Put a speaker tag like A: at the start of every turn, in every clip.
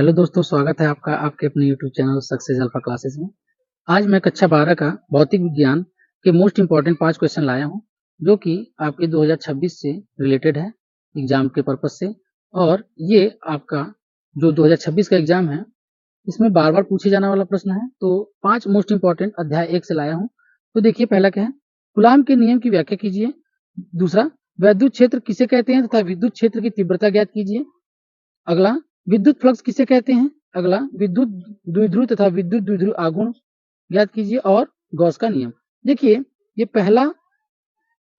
A: Hello दोस्तों, स्वागत है आपका आपके अपने YouTube channel success alpha classes में। आज मैं कक्षा 12 का भौतिक विज्ञान के मोस्ट इंपॉर्टेंट 5 क्वेश्चन लाया हूं, जो कि आपके 2026 से रिलेटेड है एग्जाम के पर्पज से। और ये आपका जो 2026 का एग्जाम है, इसमें बार-बार पूछे जाने वाला प्रश्न है। तो 5 मोस्ट इंपॉर्टेंट अध्याय 1 से लाया हूं। तो देखिए, पहला क्या है, कूलाम के नियम की व्याख्या कीजिए। दूसरा, वैद्युत क्षेत्र किसे कहते हैं तथा विद्युत क्षेत्र की तीव्रता ज्ञात कीजिए। अगला, विद्युत फ्लक्स किसे कहते हैं। अगला, विद्युत द्विध्रुव तथा विद्युत द्विध्रुव आघूर्ण ज्ञात कीजिए। और गॉस का नियम। देखिए, ये पहला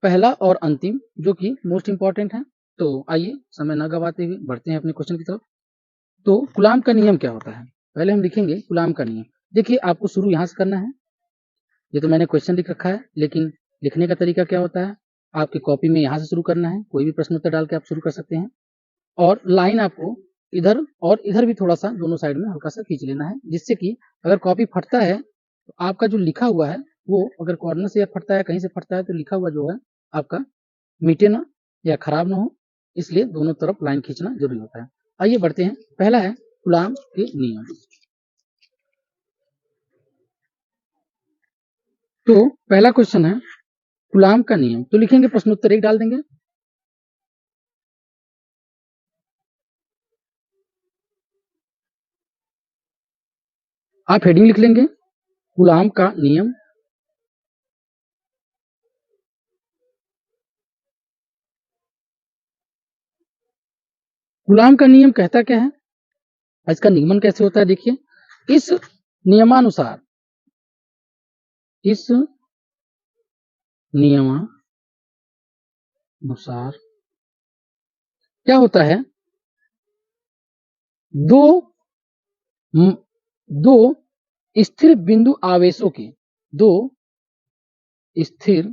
A: पहला और अंतिम जो कि मोस्ट इंपॉर्टेंट है। तो आइए समय न गवाते हुए बढ़ते हैं अपने क्वेश्चन की तरफ। तो कूलाम का नियम क्या होता है, पहले हम लिखेंगे कूलाम का नियम। देखिए, आपको शुरू यहां से करना है। ये तो मैंने क्वेश्चन लिख रखा है, लेकिन लिखने का तरीका क्या होता है, आपकी कॉपी में यहां से शुरू करना है। कोई भी प्रश्न उत्तर डाल के आप शुरू कर सकते हैं। और लाइन आपको इधर और इधर भी थोड़ा सा दोनों साइड में हल्का सा खींच लेना है, जिससे कि अगर कॉपी फटता है तो आपका जो लिखा हुआ है वो अगर कॉर्नर से फटता है, कहीं से फटता है, तो लिखा हुआ जो है आपका मिटे ना या खराब ना हो, इसलिए दोनों तरफ लाइन खींचना जरूरी होता है। आइए बढ़ते हैं। पहला है कूलाम के नियम। तो पहला क्वेश्चन है कूलाम का नियम। तो लिखेंगे प्रश्नोत्तर 1 डाल देंगे। आप हेडिंग लिख लेंगे कूलाम का नियम। कूलाम का नियम कहता क्या है, इसका निगमन कैसे होता है। देखिए, इस नियमानुसार इस नियमानुसार क्या होता है, दो दो स्थिर बिंदु आवेशों के दो स्थिर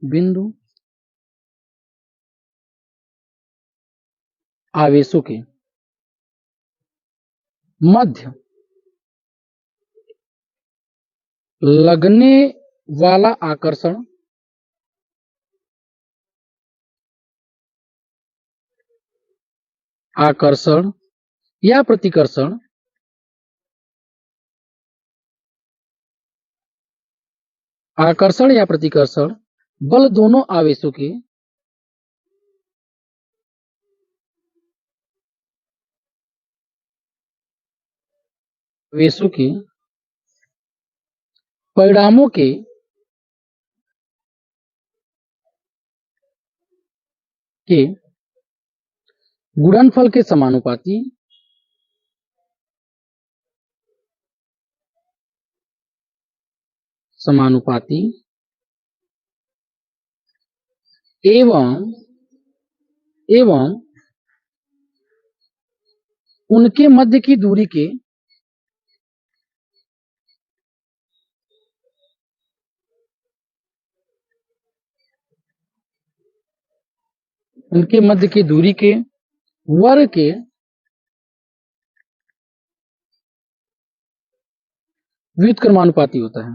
A: बिंदु आवेशों के मध्य लगने वाला आकर्षण या प्रतिकर्षण बल दोनों आवेशों के परिणामों के गुणनफल के समानुपाती एवं उनके मध्य की दूरी के वर्ग के व्युत्क्रमानुपाती होता है।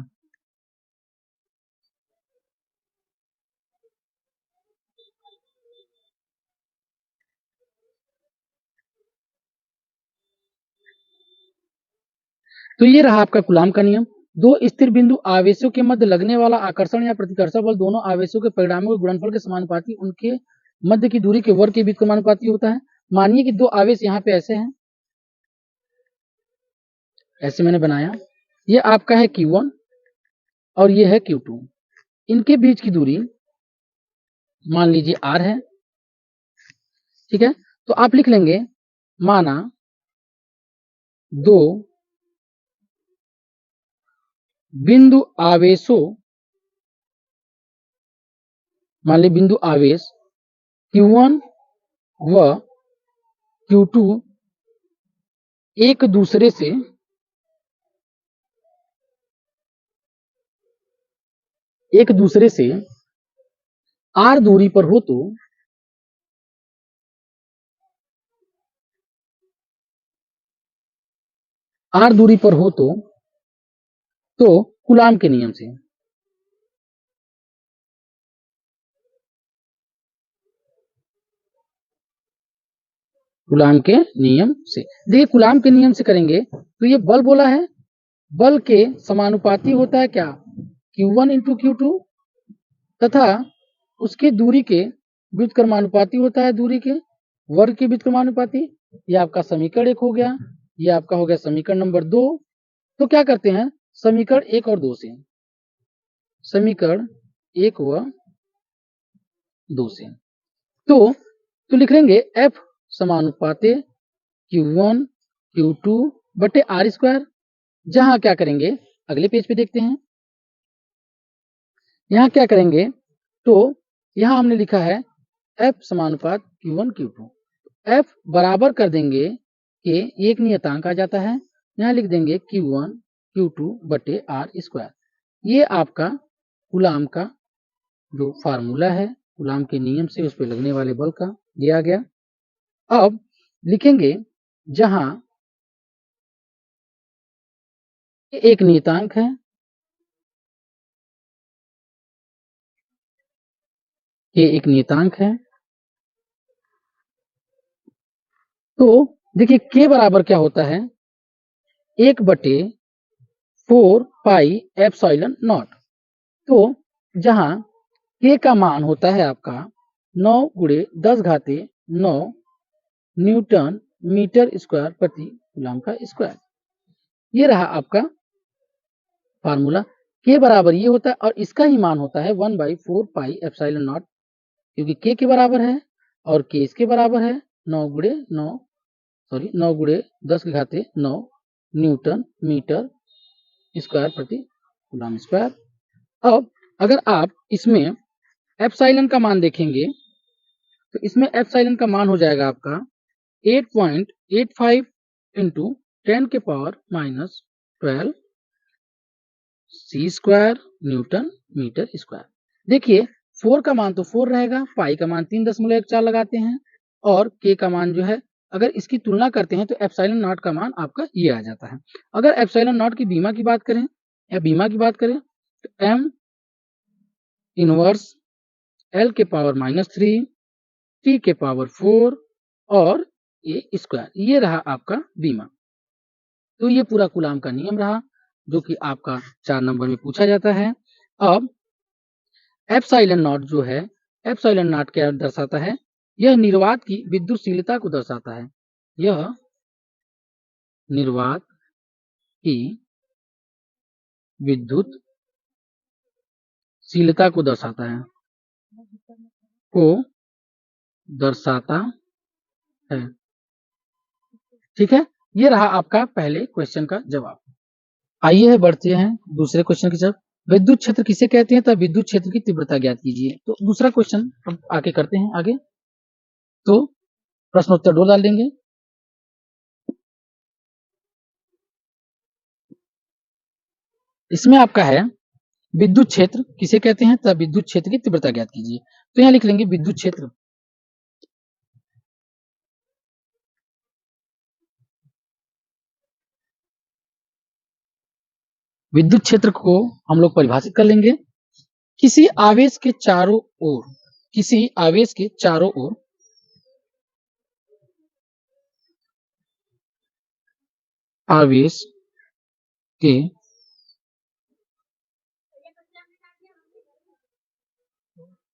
A: तो ये रहा आपका कूलाम का नियम। दो स्थिर बिंदु आवेशों के मध्य लगने वाला आकर्षण या प्रतिकर्षण बल दोनों आवेशों के परिणामों के गुणनफल के समानुपाती उनके मध्य की दूरी के वर्ग के व्युत्क्रमानुपाती होता है। मानिए कि दो आवेश यहाँ पे ऐसे हैं, ऐसे मैंने बनाया। ये आपका है Q1 और ये है Q2। इनके बीच की दूरी मान लीजिए R है। ठीक है, तो आप लिख लेंगे, माना दो बिंदु आवेशों, मान ली बिंदु आवेश Q1 व Q2 एक दूसरे से R दूरी पर हो तो कूलाम के नियम से कूलाम के नियम से। देखिए कूलाम के नियम से करेंगे तो ये बल बोला है, बल के समानुपाती होता है क्या, Q1 इंटू Q2 तथा उसके दूरी के व्युत्क्रमानुपाती होता है दूरी के वर्ग के व्युत्क्रमानुपाती। ये आपका समीकरण 1 हो गया, ये आपका हो गया समीकरण नंबर 2। तो क्या करते हैं समीकरण 1 और 2 से, समीकरण 1 व 2 से तो लिख लेंगे F समानुपाते Q1 Q2 बटे R स्क्वायर। जहां क्या करेंगे अगले पेज पे देखते हैं, यहां क्या करेंगे तो यहां हमने लिखा है F समानुपात Q1 Q2, F बराबर कर देंगे कि एक नियतांक आ जाता है, यहां लिख देंगे Q1 Q2 बटे R स्क्वायर। ये आपका कूलाम का जो फार्मूला है कूलाम के नियम से उस पर लगने वाले बल का दिया गया। अब लिखेंगे जहां एक नियतांक है, ये एक नियतांक है, तो देखिए k बराबर क्या होता है 1 बटे 4 पाई एप्सिलॉन नॉट। तो जहां k का मान होता है आपका 9 गुणे 10 घाते 9 न्यूटन मीटर स्क्वायर प्रति कूलाम का स्क्वायर। ये रहा आपका फार्मूला। k बराबर ये होता है और इसका ही मान होता है 1/4 पाई एप्सिलॉन नॉट, क्योंकि k के बराबर है और k इसके बराबर है 9 गुणे 10 के घाते 9 न्यूटन मीटर स्क्वायर प्रति कूलम स्क्वायर। अब अगर आप इसमें एप्सिलॉन का मान देखेंगे तो इसमें एप्सिलॉन का मान हो जाएगा आपका 8.85 इंटू 10 के पावर माइनस 12 सी स्क्वायर न्यूटन मीटर स्क्वायर। देखिए 4 का मान तो 4 रहेगा, पाई का मान 3.14 लगाते हैं और के का मान जो है अगर इसकी तुलना करते हैं तो एप्सिलॉन नॉट का मान आपका ये आ जाता है। अगर एप्सिलॉन नॉट की बीमा की बात करें या बीमा की बात करें तो m इनवर्स l के पावर -3 t के पावर 4 और ये स्क्वायर, ये रहा आपका बीमा। तो ये पूरा कूलाम का नियम रहा जो कि आपका 4 नंबर में पूछा जाता है। अब एप्सिलॉन नॉट जो है, एप्सिलॉन नॉट क्या दर्शाता है, यह निर्वात की विद्युतशीलता को दर्शाता है, यह निर्वात की विद्युतशीलता को दर्शाता है। ठीक है, ये रहा आपका पहले क्वेश्चन का जवाब। आइए बढ़ते हैं दूसरे क्वेश्चन की तरफ। विद्युत क्षेत्र किसे कहते हैं तथा विद्युत क्षेत्र की तीव्रता ज्ञात कीजिए। तो दूसरा क्वेश्चन हम आगे करते हैं आगे, तो प्रश्नोत्तर 2 डाल देंगे। इसमें आपका है विद्युत क्षेत्र किसे कहते हैं तथा विद्युत क्षेत्र की तीव्रता ज्ञात कीजिए। तो यहां लिख लेंगे विद्युत क्षेत्र। विद्युत क्षेत्र को हम लोग परिभाषित कर लेंगे, किसी आवेश के चारों ओर, किसी आवेश के चारों ओर आवेश के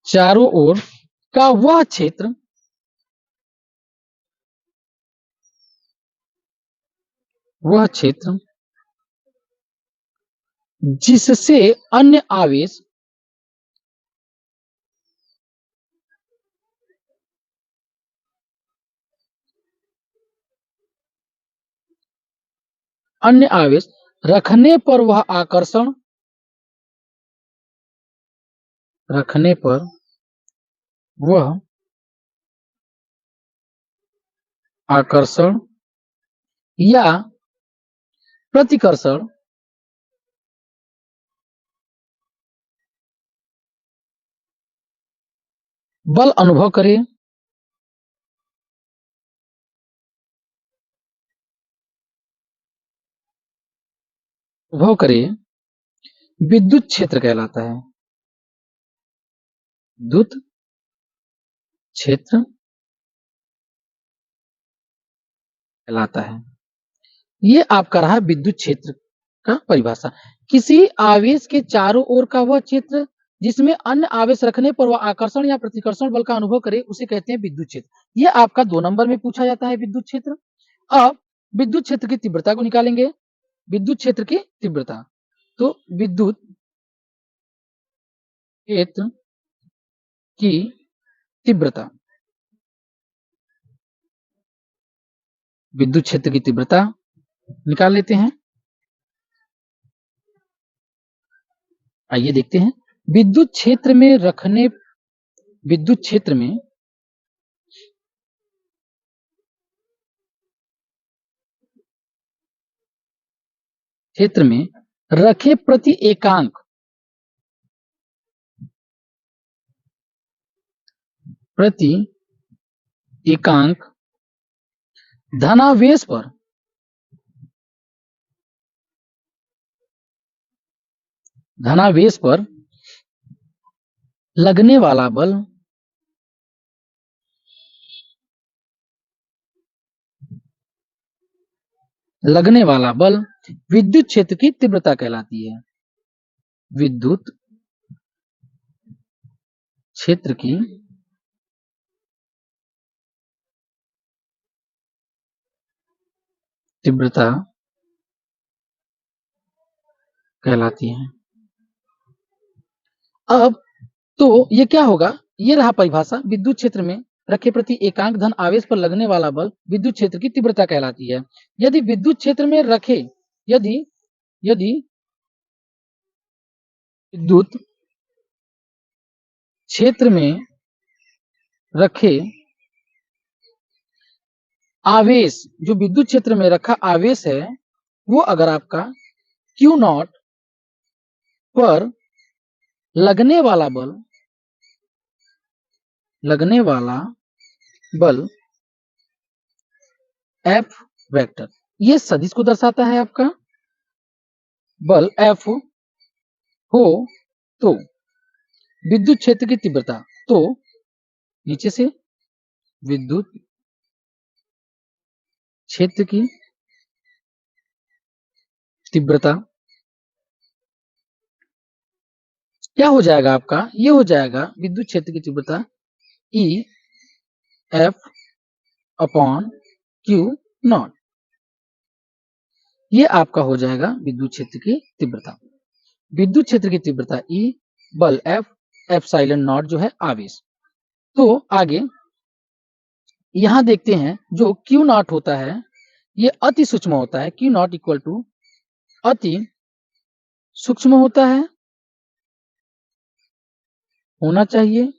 A: चारों ओर का वह क्षेत्र जिससे अन्य आवेश रखने पर वह आकर्षण या प्रतिकर्षण बल अनुभव करे, विद्युत क्षेत्र कहलाता है। विद्युत क्षेत्र कहलाता है। ये आपका रहा विद्युत क्षेत्र का परिभाषा। किसी आवेश के चारों ओर का वह क्षेत्र जिसमें अन्य आवेश रखने पर वह आकर्षण या प्रतिकर्षण बल का अनुभव करे उसे कहते हैं विद्युत क्षेत्र। ये आपका 2 नंबर में पूछा जाता है विद्युत क्षेत्र। अब विद्युत क्षेत्र की तीव्रता को निकालेंगे। विद्युत क्षेत्र की तीव्रता, तो विद्युत क्षेत्र की तीव्रता, विद्युत क्षेत्र की तीव्रता निकाल लेते हैं। आइए देखते हैं। विद्युत क्षेत्र में रखने विद्युत क्षेत्र में रखे प्रति एकांक धनावेश पर लगने वाला बल विद्युत क्षेत्र की तीव्रता कहलाती है। विद्युत क्षेत्र की तीव्रता कहलाती है। अब तो ये क्या होगा, ये रहा परिभाषा। विद्युत क्षेत्र में रखे प्रति एकांक धन आवेश पर लगने वाला बल विद्युत क्षेत्र की तीव्रता कहलाती है। यदि विद्युत क्षेत्र में रखे विद्युत क्षेत्र में रखे आवेश, जो विद्युत क्षेत्र में रखा आवेश है वो अगर आपका Q नॉट पर लगने वाला बल F वेक्टर, ये सदिश को दर्शाता है आपका बल F हो तो विद्युत क्षेत्र की तीव्रता, तो नीचे से विद्युत क्षेत्र की तीव्रता क्या हो जाएगा आपका, ये हो जाएगा विद्युत क्षेत्र की तीव्रता E F upon Q nought. ये आपका हो जाएगा विद्युत क्षेत्र की तीव्रता। विद्युत क्षेत्र की तीव्रता E, बल F, एप्सिलॉन नॉट जो है आवेश। तो आगे यहां देखते हैं जो Q नॉट होता है ये अति सूक्ष्म होता है। Q नॉट इक्वल टू अति सूक्ष्म होता है, होना चाहिए।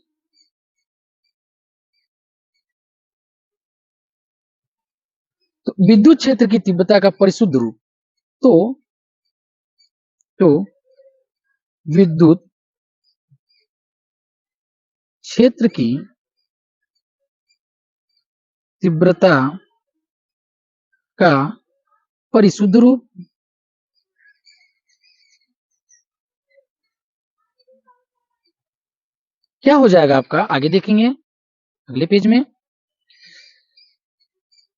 A: तो विद्युत क्षेत्र की तीव्रता का परिशुद्ध रूप, तो विद्युत क्षेत्र की तीव्रता का परिशुद्ध रूप क्या हो जाएगा आपका, आगे देखेंगे अगले पेज में।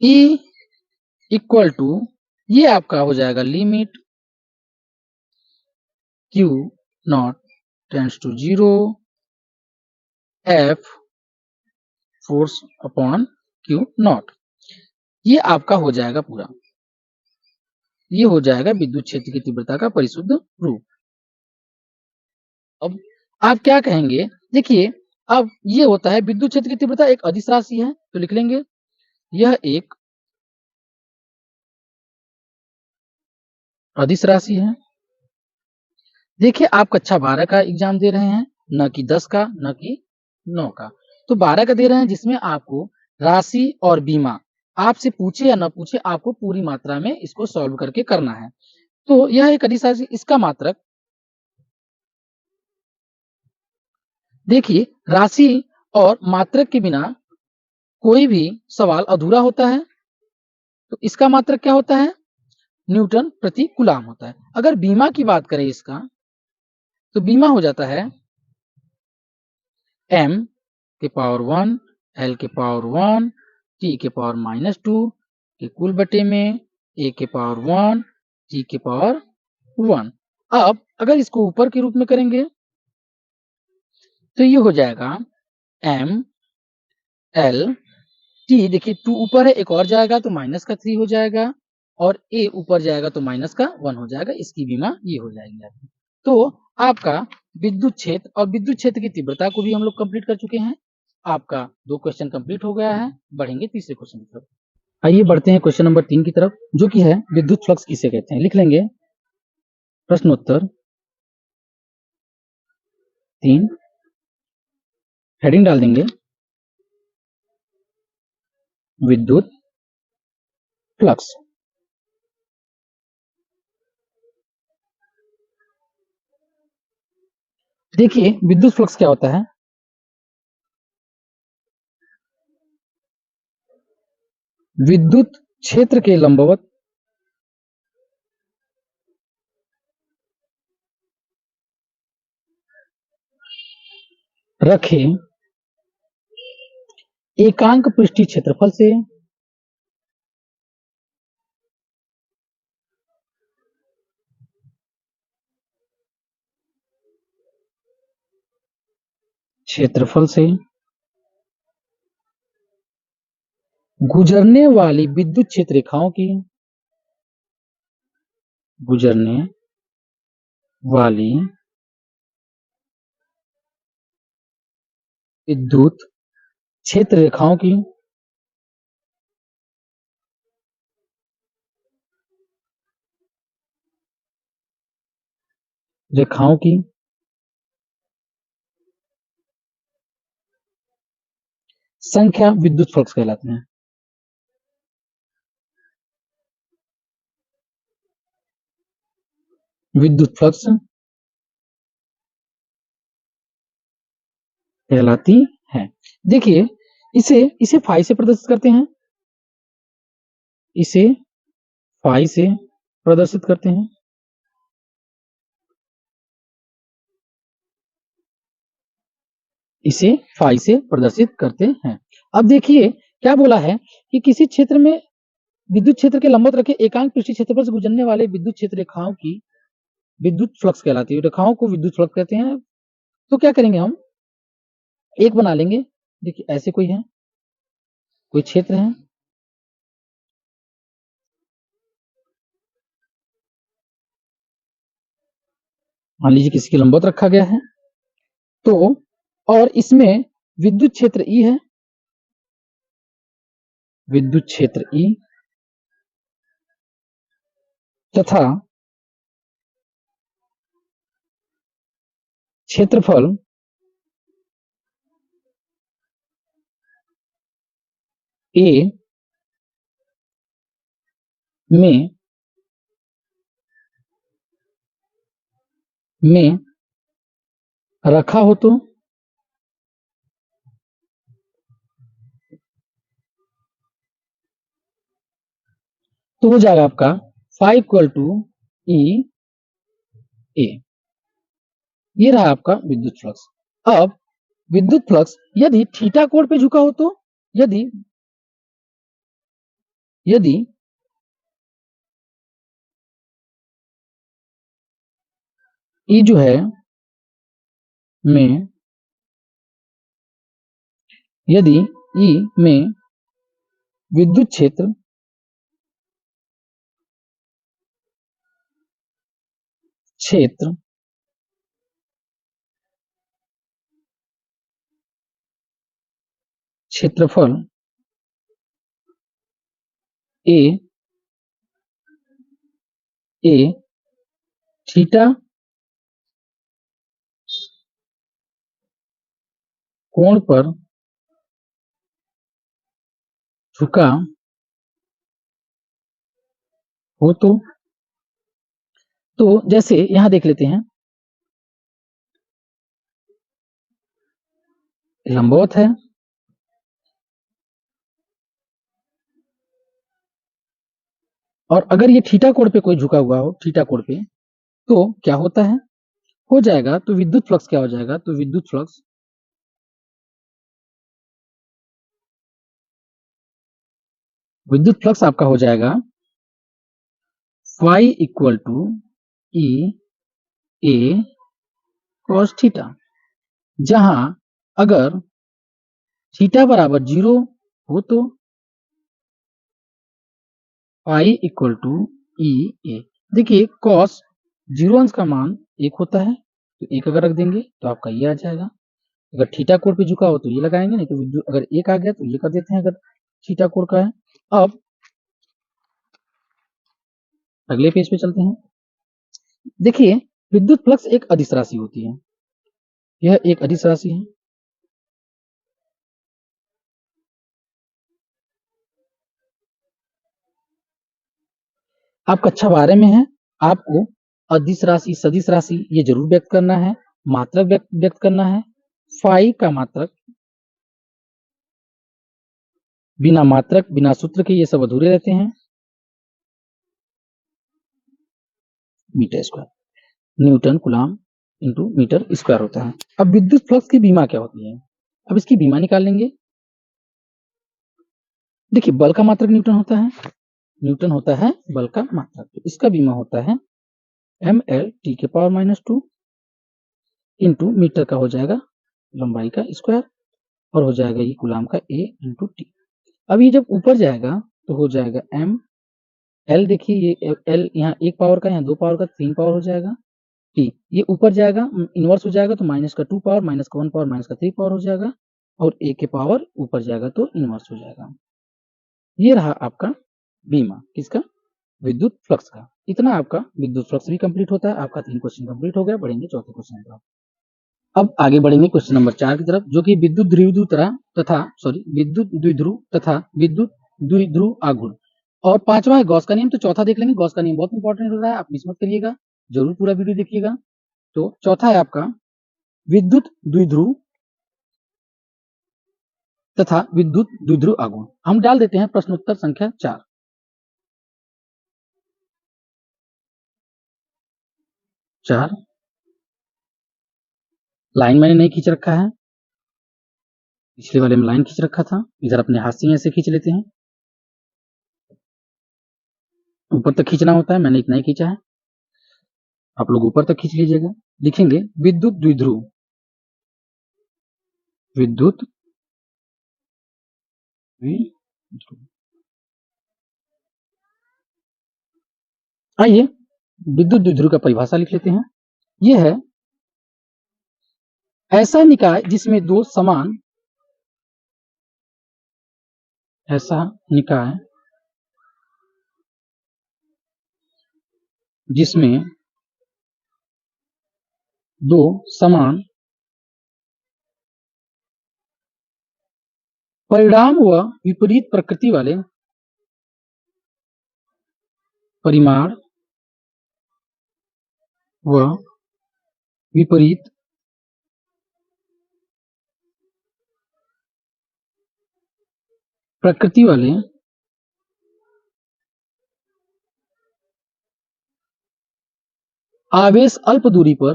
A: E इक्वल टू ये आपका हो जाएगा limit Q nought tends to 0 F force upon Q nought. ये आपका हो जाएगा पूरा, ये हो जाएगा विद्युत क्षेत्र की तीव्रता का परिशुद्ध रूप। अब आप क्या कहेंगे, देखिए अब ये होता है विद्युत क्षेत्र की तीव्रता एक अदिश राशि है, तो लिख लेंगे यह एक अदिश राशि है। देखिए आप कक्षा 12 का एग्जाम दे रहे हैं, न कि 10 का, न कि 9 का। तो 12 का दे रहे हैं जिसमें आपको राशि और बीमा आपसे पूछे या न पूछे आपको पूरी मात्रा में इसको सॉल्व करके करना है। तो यह एक अदिश राशि, इसका मात्रक देखिए, राशि और मात्रक के बिना कोई भी सवाल अधूरा होता है। तो इसका मात्रक क्या होता है, न्यूटन प्रति कूलाम होता है। अगर बीमा की बात करें इसका, तो बीमा हो जाता है m के पावर 1, l के पावर 1, t के पावर -2, कि कुल बटे में a के पावर 1 t के पावर 1। अब अगर इसको ऊपर के रूप में करेंगे तो ये हो जाएगा m l t। देखिए 2 ऊपर है, एक और जाएगा तो माइनस का 3 हो जाएगा, और a ऊपर जाएगा तो माइनस का 1 हो जाएगा। इसकी बीमा ये हो जाएगी आपकी। तो आपका विद्युत क्षेत्र और विद्युत क्षेत्र की तीव्रता को भी हम लोग कंप्लीट कर चुके हैं। आपका 2 क्वेश्चन कंप्लीट हो गया है। बढ़ेंगे तीसरे क्वेश्चन की तरफ। आइए बढ़ते हैं क्वेश्चन नंबर 3 की तरफ, जो कि है विद्युत फ्लक्स किसे कहते हैं। लिख लेंगे प्रश्नोत्तर 3, हेडिंग डाल देंगे विद्युत फ्लक्स। देखिए विद्युत फ्लक्स क्या होता है। विद्युत क्षेत्र के लंबवत रखे एकांक पृष्ठीय क्षेत्रफल से गुजरने वाली विद्युत क्षेत्र रेखाओं की गुजरने वाली विद्युत क्षेत्र रेखाओं की संख्या विद्युत फ्लक्स कहलाते हैं। विद्युत फ्लक्स कहलाती है। देखिए इसे इसे फाई से प्रदर्शित करते हैं, इसे फाई से प्रदर्शित करते हैं, इसे फाई से प्रदर्शित करते हैं। अब देखिए क्या बोला है कि किसी क्षेत्र में विद्युत क्षेत्र के लंबवत रखे एकांक पृष्ठीय क्षेत्रफल से गुजरने वाले विद्युत क्षेत्र रेखाओं की विद्युत फ्लक्स कहलाती है। रेखाओं को विद्युत फ्लक्स कहते हैं। तो क्या करेंगे, हम एक बना लेंगे। देखिए ऐसे कोई है, कोई क्षेत्र है, मान लीजिए किसी के लंबवत रखा गया है, तो और इसमें विद्युत क्षेत्र ई है, विद्युत क्षेत्र ई तथा क्षेत्रफल ए में रखा हो तो हो जाएगा आपका 5 इक्वल टू ई ए। ये रहा आपका विद्युत फ्लक्स। अब विद्युत फ्लक्स यदि थीटा कोण पे झुका हो तो, यदि यदि ई जो है में यदि ई में विद्युत क्षेत्र क्षेत्रफल ए थीटा कोण पर झुका हो तो जैसे यहां देख लेते हैं, लंबवत है और अगर ये थीटा कोण पे कोई झुका हुआ हो, थीटा कोण पे, तो क्या होता है, हो जाएगा तो विद्युत फ्लक्स क्या हो जाएगा, तो विद्युत फ्लक्स विद्युत फ्लक्स आपका हो जाएगा phi equal to E A cos theta, जहां अगर थीटा बराबर 0 हो तो phi equal to E A. देखिए कॉस 0 अंश का मान 1 होता है, तो 1 अगर रख देंगे तो आपका ये आ जाएगा। अगर थीटा कोण पे झुका हो तो ये लगाएंगे, नहीं तो अगर 1 आ गया तो ये कर देते हैं अगर थीटा कोण का है। अब अगले पेज पे चलते हैं। देखिए विद्युत फ्लक्स एक अदिश राशि होती है, यह एक अदिश राशि है। आप कक्षा 12 में हैं, आपको अदिश राशि, सदिश राशि ये जरूर व्यक्त करना है, मात्रक व्यक्त करना है। फाई का मात्रक बिना मात्रक, बिना सूत्र के ये सब अधूरे रहते हैं। Metre square, newton coulomb into metre square होता है। अब विद्युत फ्लक्स की बीमा क्या होती है, अब इसकी बीमा निकाल लेंगे। देखिए बल का मात्रक न्यूटन होता है, न्यूटन होता है बल का मात्रक, तो इसका बीमा होता है mL (T⁻²) इंटू मीटर का हो जाएगा लंबाई का स्क्वायर, और हो जाएगा ये कूलम का A इंटू टी। अब ये जब ऊपर जाएगा तो हो जाएगा m l, देखिए ये l यहाँ 1 पावर का, यहाँ 2 पावर का, 3 पावर हो जाएगा t, ये ऊपर जाएगा इनवर्स हो जाएगा तो माइनस का 2 पावर, माइनस का 1 पावर, माइनस का 3 पावर हो जाएगा, और a के पावर ऊपर जाएगा तो इनवर्स हो जाएगा। ये रहा आपका बीमा किसका, विद्युत फ्लक्स का। इतना आपका विद्युत फ्लक्स भी कंप्लीट होता है। आपका 3 क्वेश्चन कंप्लीट हो गया। बढ़ेंगे चौथे क्वेश्चन पर। अब आगे बढ़ेंगे क्वेश्चन नंबर 4 की तरफ, जो कि विद्युत द्विध्रुव तथा विद्युत द्विध्रुव आघूर्ण। और 5वां है गॉस का नियम, तो चौथा देख लेंगे। गॉस का नियम बहुत इंपॉर्टेंट हो रहा है, आप मिस मत करिएगा, जरूर पूरा वीडियो देखिएगा। तो चौथा है आपका विद्युत द्विध्रुव तथा विद्युत द्विध्रुव आघूर्ण। हम डाल देते हैं प्रश्नोत्तर संख्या 4। लाइन मैंने नहीं खींच रखा है, पिछले वाले में लाइन खींच रखा था, इधर अपने हाथ से ऐसे खींच लेते हैं, ऊपर तक खींचना होता है, मैंने इतना ही खींचा है, आप लोग ऊपर तक खींच लीजिएगा। लिखेंगे विद्युत द्विध्रुव, विद्युत द्विध्रुव। आइए विद्युत द्विध्रुव का परिभाषा लिख लेते हैं। यह है ऐसा निकाय जिसमें दो समान, ऐसा निकाय जिसमें दो समान परिणाम व विपरीत प्रकृति वाले परिमाण व विपरीत प्रकृति वाले आवेश अल्प दूरी पर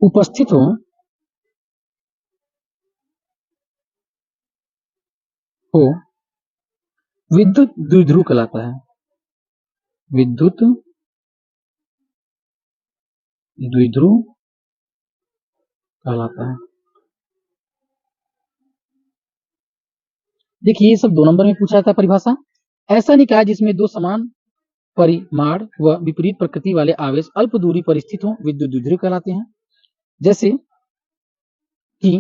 A: उपस्थित हो विद्युत द्विध्रुव कहलाता है, विद्युत द्विध्रुव कहलाता है। देखिए ये सब 2 नंबर में पूछा था परिभाषा। ऐसा निकाय जिसमें दो समान परिमाण व विपरीत प्रकृति वाले आवेश अल्प दूरी पर स्थित हो विद्युत द्विध्रुव कहलाते हैं। जैसे कि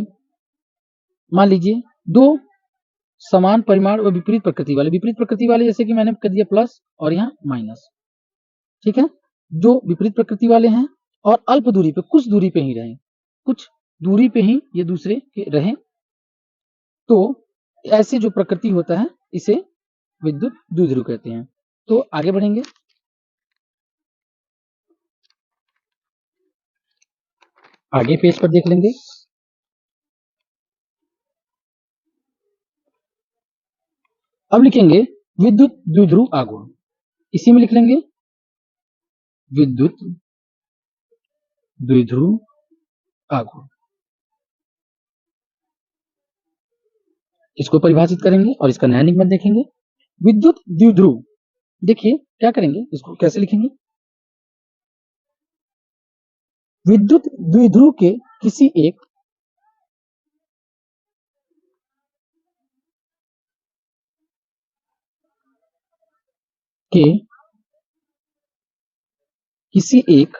A: मान लीजिए दो समान परिमाण व विपरीत प्रकृति वाले जैसे कि मैंने कर दिया प्लस और यहाँ माइनस, ठीक है। जो विपरीत प्रकृति वाले हैं और अल्प दूरी पे, कुछ दूरी पे ही रहें, कुछ दूरी पे ही ये दूसरे के रहें, तो ऐसे जो प्रकृति होता है इसे विद्युत द्विध्रुव कहते हैं। तो आगे बढ़ेंगे, आगे पेज पर देख लेंगे। अब लिखेंगे विद्युत द्विध्रुव आघूर्ण, इसी में लिख लेंगे विद्युत द्विध्रुव आघूर्ण। इसको परिभाषित करेंगे और इसका नया निगमन देखेंगे। विद्युत द्विध्रुव, देखिए क्या करेंगे, इसको कैसे लिखेंगे, विद्युत द्विध्रुव के किसी एक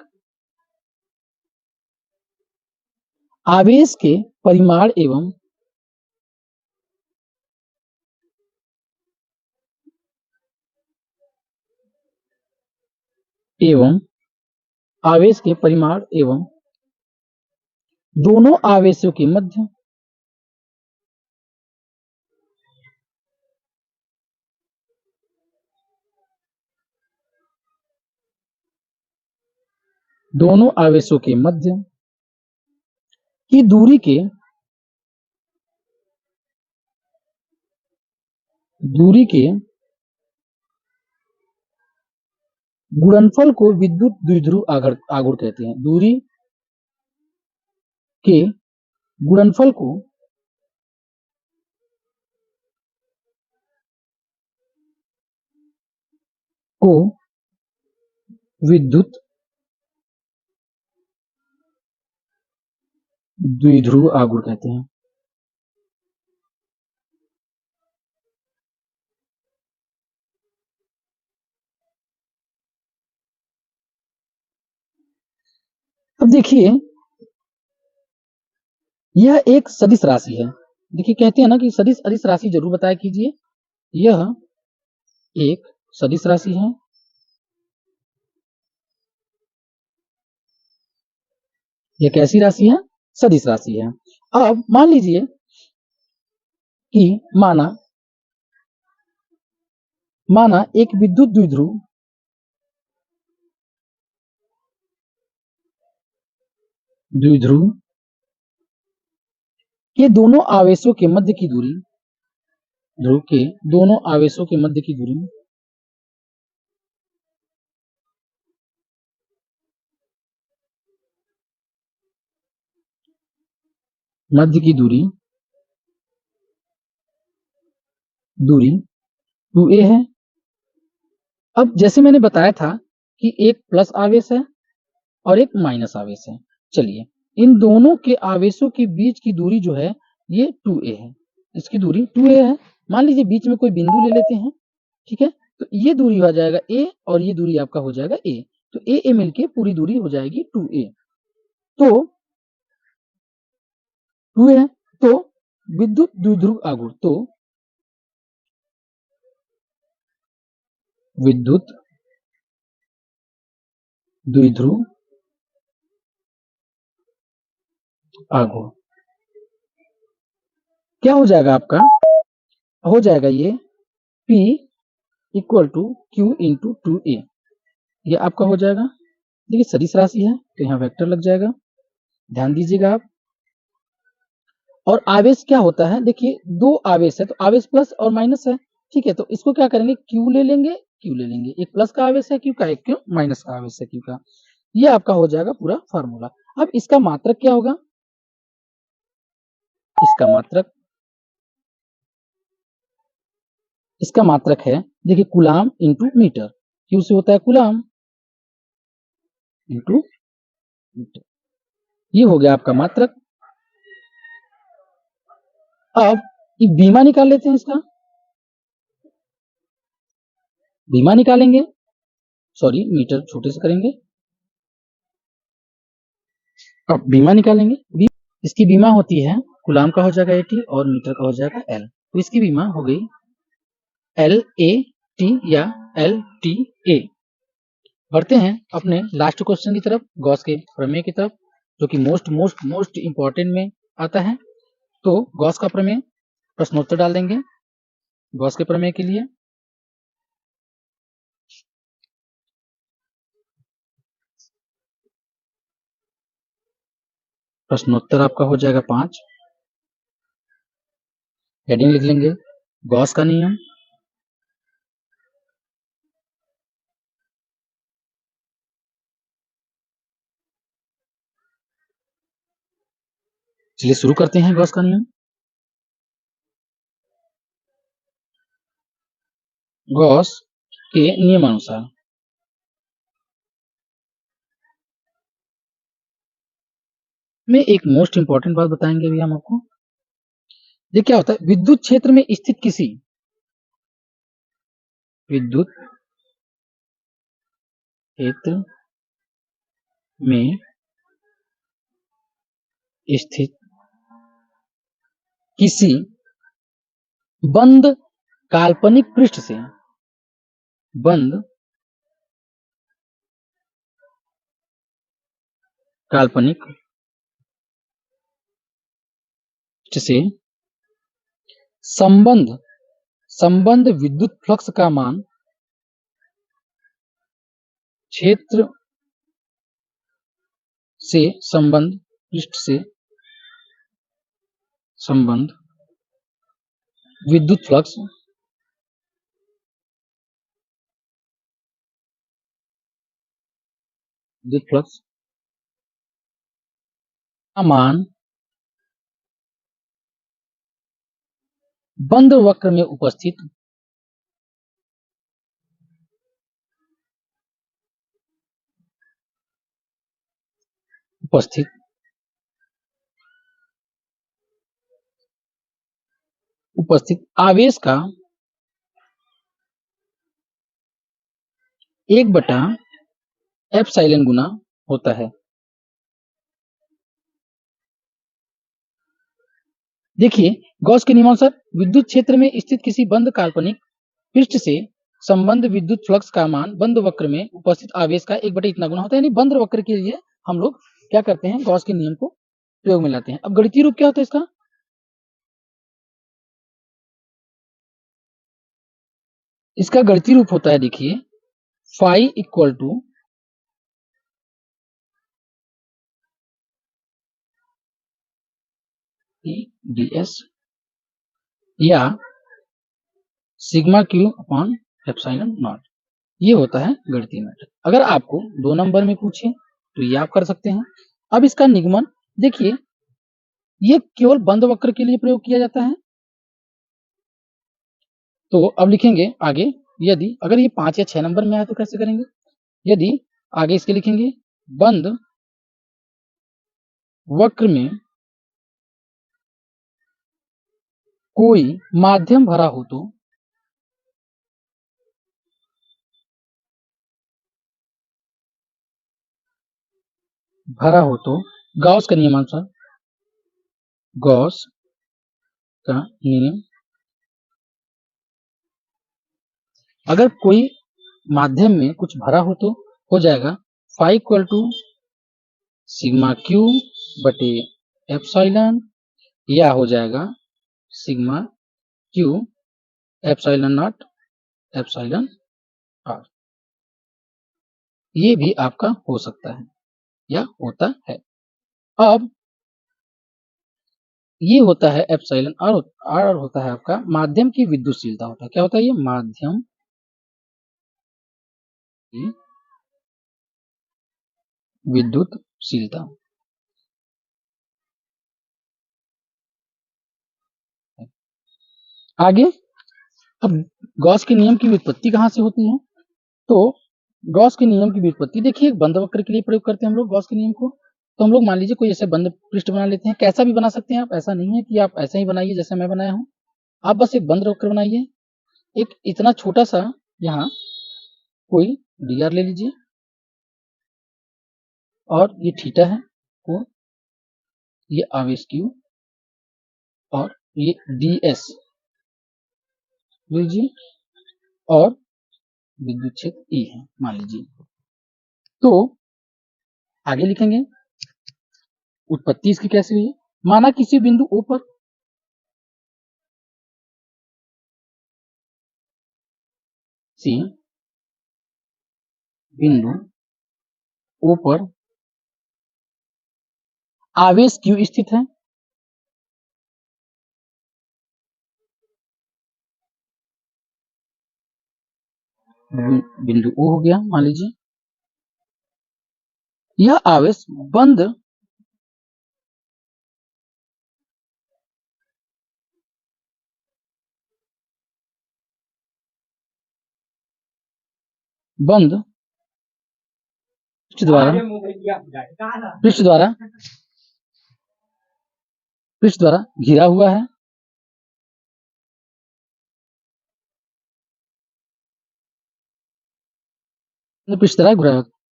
A: आवेश के परिमाण एवं आवेश के परिमाण एवं दोनों आवेशों के मध्य की दूरी के गुणनफल को विद्युत द्विध्रुव आघूर्ण कहते हैं। दूरी के गुणनफल को विद्युत द्विध्रुव आघूर्ण कहते हैं। अब देखिए यह एक सदिश राशि है। देखिए कहते हैं ना कि सदिश अदिश राशि जरूर बताया कीजिए। यह एक सदिश राशि है। यह कैसी राशि है? सदिश राशि है। अब मान लीजिए कि माना एक विद्युत द्विध्रुव के दोनों आवेशों के मध्य की दूरी, ध्रुव के दोनों आवेशों के मध्य की दूरी दूरी 2a है। अब जैसे मैंने बताया था कि एक प्लस आवेश है और एक माइनस आवेश है। चलिए इन दोनों के आवेशों के बीच की दूरी जो है ये 2a है। इसकी दूरी 2a है। मान लीजिए बीच में कोई बिंदु ले लेते हैं, ठीक है, तो ये दूरी हो जाएगा a और ये दूरी आपका हो जाएगा a, तो a मिलके पूरी दूरी हो जाएगी 2a। तो 2a है, तो विद्युत द्विध्रुव आघूर्ण, तो विद्युत द्विध्रुव आघूर्ण क्या हो जाएगा आपका? हो जाएगा ये P equal to Q into 2a। ये आपका हो जाएगा। देखिए सदिश राशि है तो यहाँ वेक्टर लग जाएगा, ध्यान दीजिएगा आप। और आवेश क्या होता है, देखिए दो आवेश है तो आवेश प्लस और माइनस है, ठीक है, तो इसको क्या करेंगे, Q ले लेंगे, एक प्लस का आवेश है Q का, एक क्यों माइनस का आवेश है Q का। ये आपका हो जाएगा पूरा फार्मूला। अब इसका मात्रक क्या होगा? इसका मात्रक है, देखिए कूलाम इंटू मीटर। Q से होता है कूलाम इंटू मीटर। ये हो गया आपका मात्रक। अब एक बीमा निकाल लेते हैं। इसका बीमा निकालेंगे, सॉरी मीटर छोटे से करेंगे। अब बीमा निकालेंगे। इसकी बीमा होती है, कूलाम का हो जाएगा 80 और मीटर का हो जाएगा L। तो इसकी बीमा हो गई LAT या LTA। बढ़ते हैं अपने लास्ट क्वेश्चन की तरफ, गॉस के प्रमेय की तरफ, जो कि मोस्ट इंपॉर्टेंट में आता है। तो गॉस का प्रमेय प्रश्नोत्तर डाल देंगे गॉस के प्रमेय के लिए। प्रश्नोत्तर आपका हो जाएगा 5। हेडिंग लिख लेंगे गॉस का नियम, चलिए शुरू करते हैं गॉस का नियम। गॉस के नियमानुसार में एक मोस्ट इंपॉर्टेंट बात बताएंगे अभी हम आपको। ये क्या होता है, विद्युत क्षेत्र में स्थित किसी विद्युत क्षेत्र में स्थित किसी बंद काल्पनिक पृष्ठ से बंद काल्पनिक पृष्ठ से संबंध विद्युत फ्लक्स का मान क्षेत्र से संबंध पृष्ठ से संबंध विद्युत फ्लक्स का मान बंद वक्र में उपस्थित आवेश का 1/एप्सिलॉन गुना होता है। देखिए, गॉस के नियमानुसार विद्युत क्षेत्र में स्थित किसी बंद काल्पनिक पृष्ठ से संबंध विद्युत फ्लक्स का मान बंद वक्र में उपस्थित आवेश का 1/, इतना गुना होता है। यानी बंद वक्र के लिए हम लोग क्या करते हैं, गॉस के नियम को प्रयोग में लाते हैं। अब गणितीय रूप क्या होता है इसका, इसका गणितीय रूप होता है, देखिए, फाई इक्वल टू ds या sigma Q upon epsilon not, ये होता है गणितीय मैथड। अगर आपको 2 नंबर में पूछे तो ये आप कर सकते हैं। अब इसका निगमन देखिए, ये केवल बंद वक्र के लिए प्रयोग किया जाता है। तो अब लिखेंगे आगे, यदि अगर ये 5 या 6 नंबर में आए तो कैसे करेंगे, यदि आगे इसके लिखेंगे बंद वक्र में कोई माध्यम भरा हो तो गॉस का नियमानुसार, गॉस का नियम, अगर कोई माध्यम में कुछ भरा हो तो हो जाएगा phi equal to sigma Q बटे एप्सिलॉन, या हो जाएगा sigma Q epsilon nought epsilon R. ये भी आपका हो सकता है या होता है। अब ये होता है एप्सिलॉन, आर होता है आपका माध्यम की विद्युतशीलता होता है। क्या होता है ये, माध्यम की विद्युतशीलता। आगे, अब गॉस के नियम की व्युत्पत्ति कहां से होती है, तो गॉस के नियम की व्युत्पत्ति देखिए, बंद वक्र के लिए प्रयोग करते हैं हम लोग गॉस के नियम को। तो हम लोग मान लीजिए कोई ऐसे बंद पृष्ठ बना लेते हैं, कैसा भी बना सकते हैं आप, ऐसा नहीं है कि आप ऐसा ही बनाइए जैसे मैं बनाया हूं। आप बस एक बंद वक्र बनाइए, एक इतना छोटा सा यहाँ कोई dr ले लीजिए, और ये थीटा है, और ये आवेश q, और ये ds लीजिए, और विद्युत क्षेत्र E है मान लीजिए। तो आगे लिखेंगे उत्पत्ति इसकी कैसे हुई, माना किसी बिंदु O पर O पर आवेश Q स्थित है, बिंदु O हो गया मान लीजिए। यह आवेश बंद बंद पृष्ठ द्वारा घिरा हुआ है। पृष्ठ द्वारा घिरा हुआ है।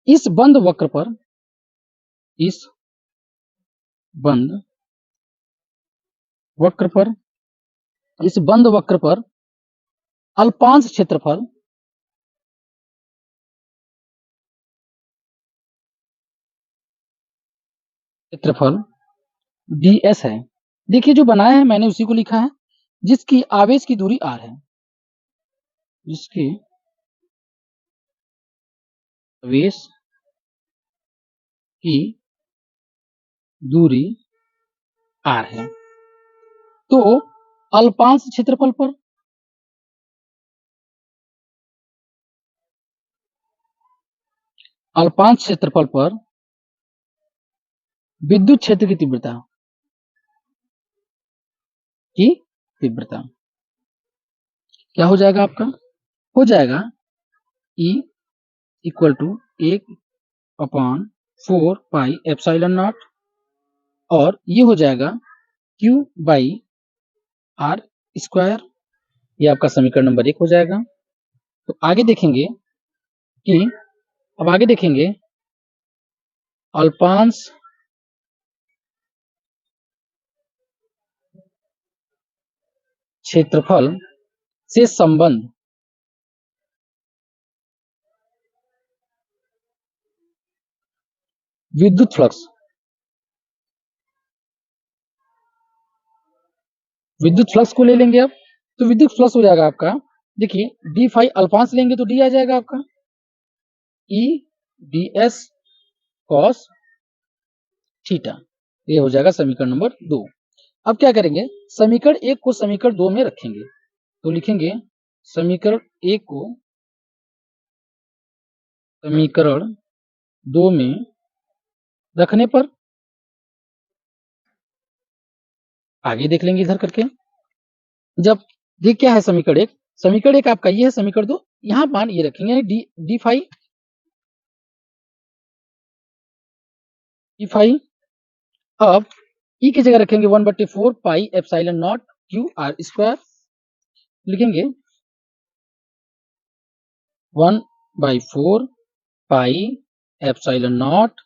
A: इस बंद वक्र पर अल्पांश क्षेत्रफल ds है। देखिए जो बनाया है मैंने उसी को लिखा है, जिसकी आवेश की दूरी r है, जिसकी आवेश की दूरी r है। तो अल्पांश क्षेत्रफल पर विद्युत क्षेत्र की तीव्रता क्या हो जाएगा आपका? हो जाएगा E equal to 1/4 pi epsilon nought, और ये हो जाएगा Q बाई R स्क्वायर। ये आपका समीकरण नंबर 1 हो जाएगा। तो आगे देखेंगे अल्पांश क्षेत्रफल से संबंध विद्युत फ्लक्स को ले लेंगे अब। तो विद्युत फ्लक्स हो जाएगा आपका, देखिए डी फाई अल्पांश लेंगे तो डी आ जाएगा आपका E ds cos थीटा। ये हो जाएगा समीकरण नंबर 2। अब क्या करेंगे, समीकरण 1 को समीकरण 2 में रखेंगे। तो लिखेंगे समीकरण 1 को समीकरण 2 में रखने पर आगे देख लेंगे इधर करके। जब ये क्या है समीकरण 1 आपका ये है, समीकरण 2 यहां मान ये रखेंगे डी फाई। अब ई की जगह रखेंगे 1/4 pi epsilon nought Q R square. लिखेंगे 1/4 pi epsilon nought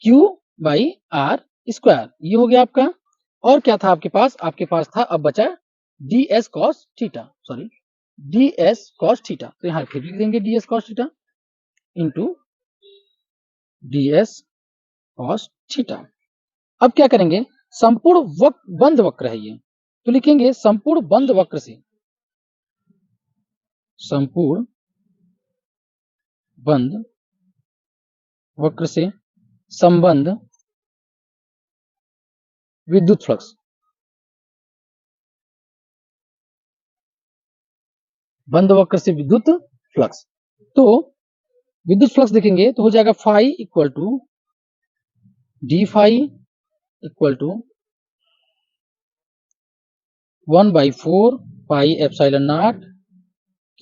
A: Q by R square. ये हो गया आपका। और क्या था आपके पास था अब बचा ds cos थीटा, तो यहां फिर लिख देंगे ds cos theta into ds cos theta. अब क्या करेंगे, संपूर्ण बंद वक्र है ये, तो लिखेंगे संपूर्ण बंद वक्र से संबंध विद्युत फ्लक्स बंद वक्र से विद्युत फ्लक्स। तो विद्युत फ्लक्स देखेंगे तो हो जाएगा phi equal to D phi equal to 1/4 pi epsilon nought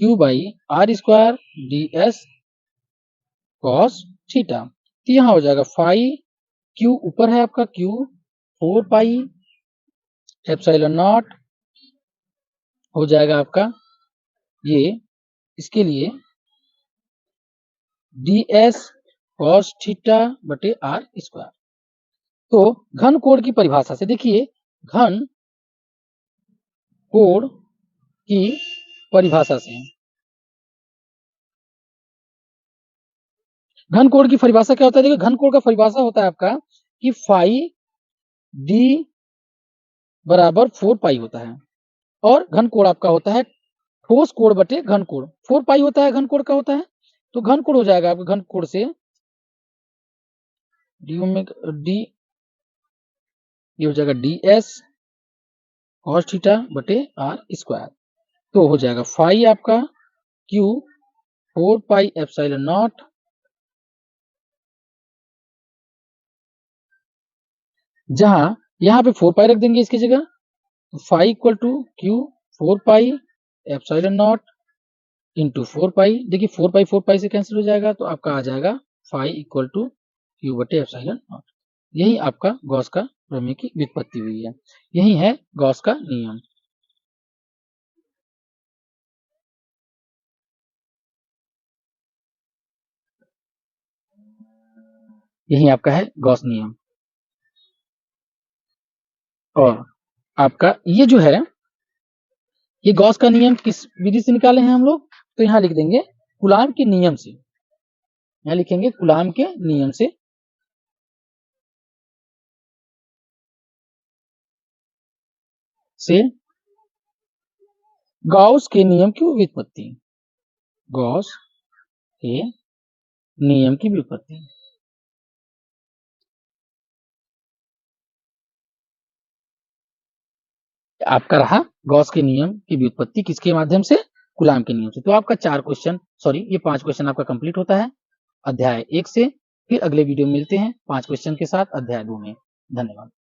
A: Q by R square ds cos theta. तो यहां हो जाएगा फाई, क्यू ऊपर है आपका, क्यू 4 पाई एप्सिलॉन नॉट हो जाएगा आपका ये, इसके लिए ds cos थीटा बटे आर स्क्वायर। तो घन कोण की परिभाषा से देखिए, घन कोण की परिभाषा से घन कोण की परिभाषा क्या होता है? देखिए घन कोण का परिभाषा होता है आपका कि फाई डी बराबर 4 पाई होता है, और घन कोण आपका होता है ठोस कोण बटे घन कोण। 4 पाई होता है घन कोण का होता है, तो घन कोण हो जाएगा आपका, घन कोण से डी ये हो जाएगा ds cos थीटा बटे आर स्क्वायर। तो हो जाएगा फाई आपका क्यू 4 पाई एप्सिलॉन नॉट जहां यहां पे 4 पाई रख देंगे इसकी जगह, phi equal to Q 4 pi epsilon nought into 4 pi. देखिए 4 पाई से कैंसिल हो जाएगा तो आपका आ जाएगा फाई इक्वल टू क्यू बटे एप्सिलॉन नॉट। यही आपका गॉस का प्रमेय की व्युत्पत्ति हुई है। यही है गॉस का नियम। यही आपका है गॉस नियम। और आपका ये जो है, ये गॉस का नियम किस विधि से निकाले हैं हम लोग, तो यहां लिख देंगे कूलाम के नियम से। यहां लिखेंगे कूलाम के नियम से गॉस के नियम की व्युत्पत्ति। गॉस के नियम की व्युत्पत्ति। आपका रहा गॉस के नियम की व्युत्पत्ति किसके माध्यम से, कूलाम के नियम से। तो आपका 4 क्वेश्चन, सॉरी ये 5 क्वेश्चन आपका कंप्लीट होता है अध्याय 1 से। फिर अगले वीडियो में मिलते हैं 5 क्वेश्चन के साथ अध्याय 2 में। धन्यवाद।